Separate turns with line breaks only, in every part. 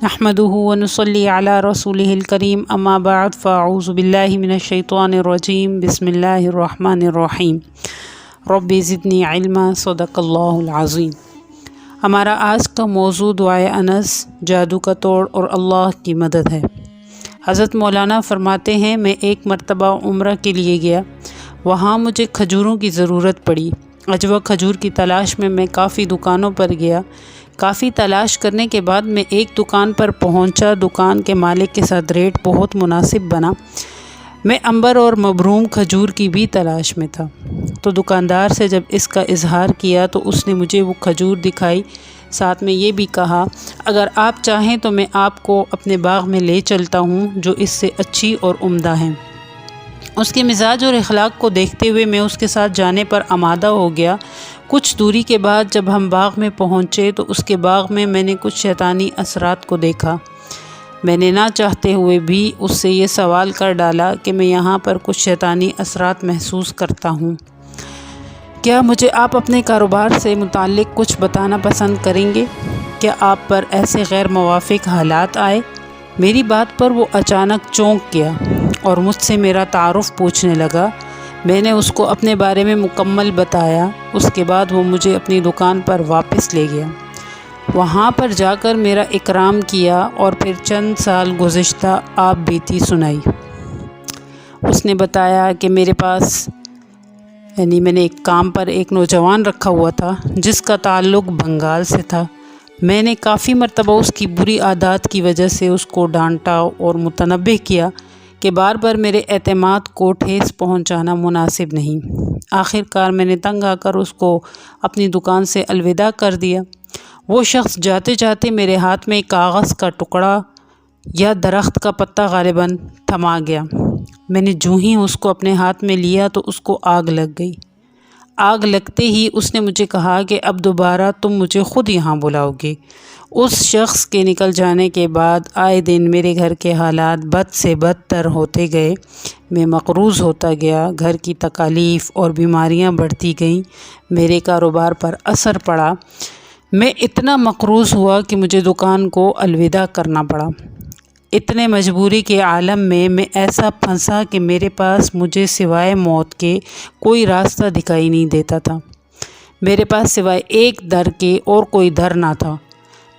نحمده ونصلي على رسوله الكريم اما بعد فاعوذ بالله من الشیطان الرجیم بسم اللہ الرحمن الرحیم رب زدنی علما صدق اللہ العظیم۔ ہمارا آج کا موضوع دعائے انس، جادو کا توڑ اور اللہ کی مدد ہے۔ حضرت مولانا فرماتے ہیں، میں ایک مرتبہ عمرہ کے لیے گیا، وہاں مجھے کھجوروں کی ضرورت پڑی۔ عجوہ کھجور کی تلاش میں میں کافی دکانوں پر گیا۔ کافی تلاش کرنے کے بعد میں ایک دکان پر پہنچا۔ دکان کے مالک کے ساتھ ریٹ بہت مناسب بنا۔ میں عنبر اور مبروم کھجور کی بھی تلاش میں تھا، تو دکاندار سے جب اس کا اظہار کیا تو اس نے مجھے وہ کھجور دکھائی، ساتھ میں یہ بھی کہا، اگر آپ چاہیں تو میں آپ کو اپنے باغ میں لے چلتا ہوں جو اس سے اچھی اور عمدہ ہیں۔ اس کے مزاج اور اخلاق کو دیکھتے ہوئے میں اس کے ساتھ جانے پر آمادہ ہو گیا۔ کچھ دوری کے بعد جب ہم باغ میں پہنچے تو اس کے باغ میں نے کچھ شیطانی اثرات کو دیکھا۔ میں نے نہ چاہتے ہوئے بھی اس سے یہ سوال کر ڈالا کہ میں یہاں پر کچھ شیطانی اثرات محسوس کرتا ہوں، کیا مجھے آپ اپنے کاروبار سے متعلق کچھ بتانا پسند کریں گے؟ کیا آپ پر ایسے غیر موافق حالات آئے؟ میری بات پر وہ اچانک چونک گیا اور مجھ سے میرا تعارف پوچھنے لگا۔ میں نے اس کو اپنے بارے میں مکمل بتایا۔ اس کے بعد وہ مجھے اپنی دکان پر واپس لے گیا۔ وہاں پر جا کر میرا اکرام کیا اور پھر چند سال گزشتہ آپ بیتی سنائی۔ اس نے بتایا کہ میرے پاس میں نے ایک کام پر ایک نوجوان رکھا ہوا تھا جس کا تعلق بنگال سے تھا۔ میں نے کافی مرتبہ اس کی بری عادات کی وجہ سے اس کو ڈانٹا اور متنبہ کیا کہ بار بار میرے اعتماد کو ٹھیس پہنچانا مناسب نہیں۔ آخر کار میں نے تنگ آ کر اس کو اپنی دکان سے الوداع کر دیا۔ وہ شخص جاتے جاتے میرے ہاتھ میں ایک کاغذ کا ٹکڑا یا درخت کا پتا غالباً تھما گیا۔ میں نے جو ہی اس کو اپنے ہاتھ میں لیا تو اس کو آگ لگ گئی۔ آگ لگتے ہی اس نے مجھے کہا کہ اب دوبارہ تم مجھے خود یہاں بلاؤ گے۔ اس شخص کے نکل جانے کے بعد آئے دن میرے گھر کے حالات بد سے بدتر ہوتے گئے۔ میں مقروض ہوتا گیا، گھر کی تکالیف اور بیماریاں بڑھتی گئیں، میرے کاروبار پر اثر پڑا۔ میں اتنا مقروض ہوا کہ مجھے دکان کو الوداع کرنا پڑا۔ اتنے مجبوری کے عالم میں ایسا پھنسا کہ میرے پاس مجھے سوائے موت کے کوئی راستہ دکھائی نہیں دیتا تھا۔ میرے پاس سوائے ایک در کے اور کوئی در نہ تھا۔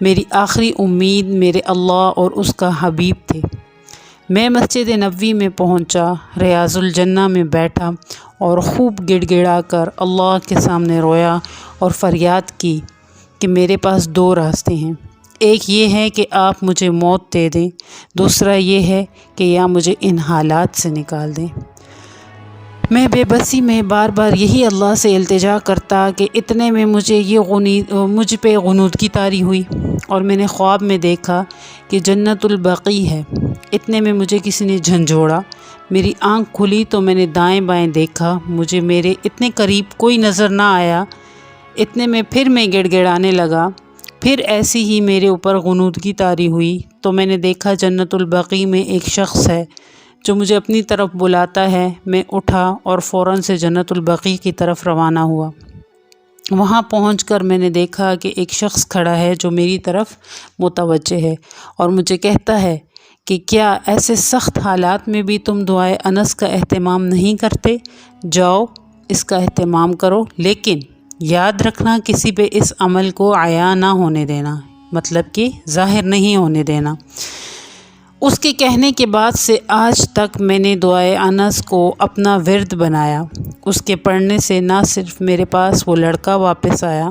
میری آخری امید میرے اللہ اور اس کا حبیب تھے۔ میں مسجد نبوی میں پہنچا، ریاض الجنہ میں بیٹھا اور خوب گڑ گڑا کر اللہ کے سامنے رویا اور فریاد کی کہ میرے پاس دو راستے ہیں، ایک یہ ہے کہ آپ مجھے موت دے دیں، دوسرا یہ ہے کہ یا مجھے ان حالات سے نکال دیں۔ میں بے بسی میں بار بار یہی اللہ سے التجا کرتا کہ اتنے میں مجھ پہ غنودگی طاری ہوئی اور میں نے خواب میں دیکھا کہ جنت البقیع ہے۔ اتنے میں مجھے کسی نے جھنجھوڑا، میری آنکھ کھلی تو میں نے دائیں بائیں دیکھا، مجھے میرے اتنے قریب کوئی نظر نہ آیا۔ اتنے میں پھر میں گڑ گڑانے لگا، پھر ایسی ہی میرے اوپر غنودگی طاری ہوئی تو میں نے دیکھا جنت البقیع میں ایک شخص ہے جو مجھے اپنی طرف بلاتا ہے۔ میں اٹھا اور فوراً سے جنت البقیع کی طرف روانہ ہوا۔ وہاں پہنچ کر میں نے دیکھا کہ ایک شخص کھڑا ہے جو میری طرف متوجہ ہے اور مجھے کہتا ہے کہ کیا ایسے سخت حالات میں بھی تم دعائے انس کا اہتمام نہیں کرتے؟ جاؤ اس کا اہتمام کرو، لیکن یاد رکھنا کسی پہ اس عمل کو عیاں نہ ہونے دینا، مطلب کہ ظاہر نہیں ہونے دینا۔ اس کے کہنے کے بعد سے آج تک میں نے دعائے انس کو اپنا ورد بنایا۔ اس کے پڑھنے سے نہ صرف میرے پاس وہ لڑکا واپس آیا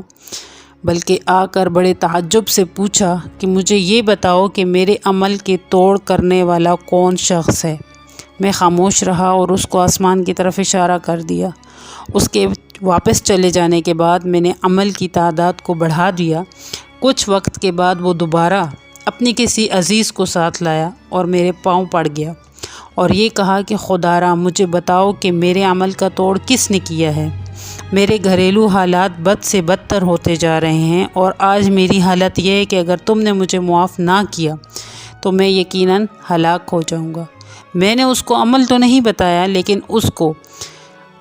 بلکہ آ کر بڑے تعجب سے پوچھا کہ مجھے یہ بتاؤ کہ میرے عمل کے توڑ کرنے والا کون شخص ہے۔ میں خاموش رہا اور اس کو آسمان کی طرف اشارہ کر دیا۔ اس کے واپس چلے جانے کے بعد میں نے عمل کی تعداد کو بڑھا دیا۔ کچھ وقت کے بعد وہ دوبارہ اپنی کسی عزیز کو ساتھ لایا اور میرے پاؤں پڑ گیا اور یہ کہا کہ خدا را مجھے بتاؤ کہ میرے عمل کا توڑ کس نے کیا ہے۔ میرے گھریلو حالات بد سے بدتر ہوتے جا رہے ہیں اور آج میری حالت یہ ہے کہ اگر تم نے مجھے معاف نہ کیا تو میں یقیناً ہلاک ہو جاؤں گا۔ میں نے اس کو عمل تو نہیں بتایا، لیکن اس کو